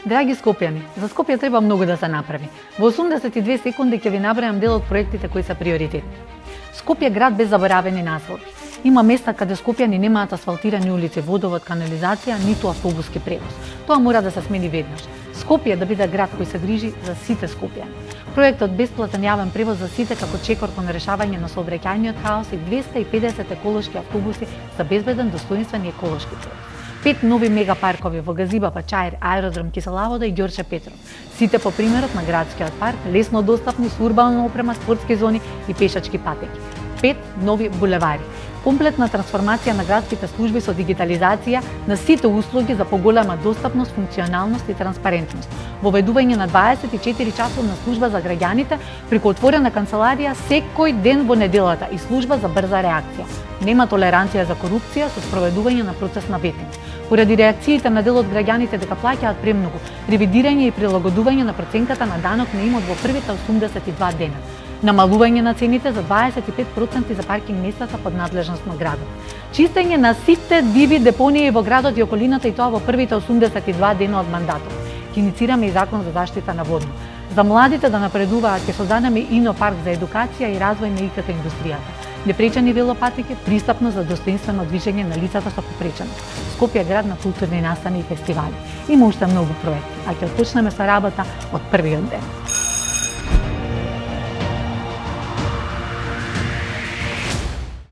Драги скопјани, за Скопје треба многу да се направи. Во 82 секунди ќе ви набројам дел од проектите кои се приоритетни. Скопје град без заборавени наслови. Има места каде скопјани немаат асфалтирани улици, водовод, канализација, ниту автобуски превоз. Тоа мора да се смени веднаш. Скопје да биде град кој се грижи за сите скопјани. Проектот бесплатен јавен превоз за сите како чекор кон решавање на сообраќајниот хаос и 250 еколошки автобуси за безбеден, достоинствен и еколошки превоз. 5 нови мегапаркови во Газиба, Пачаир, Аеродром Киселавода и Ѓорче Петров. Сите по примерот на градскиот парк, лесно достапни со урбана опрема, спортски зони и пешачки патеки. 5 нови булевари. Комплетна трансформација на градските служби со дигитализација на сите услуги за поголема достапност, функционалност и транспарентност. Воведување на 24 часовна служба за граѓаните преку отворена канцеларија секој ден во неделата и служба за брза реакција. Нема толеранција за корупција со спроведување на процес на ветинг. Поради реакциите на дел од граѓаните дека плаќаат премногу, ревидирање и прилагодување на проценката на данок на имот во првите 82 дена. Намалување на цените за 25% за паркинг местата под надлежност на градот. Чистење на сите диви депонии во градот и околината и тоа во првите 82 дена од мандатот. Ќе иницираме и закон за заштита на водно. За младите да напредуваат ќе создадеме ино парк за едукација и развој на ИКТ индустријата. Непречени велопатеки, пристапно за достоинствено движење на лицата со попреченост. Скопје град на културни настани и фестивали. Има уште многу проекти, а ќе почнеме со работа од првиот ден.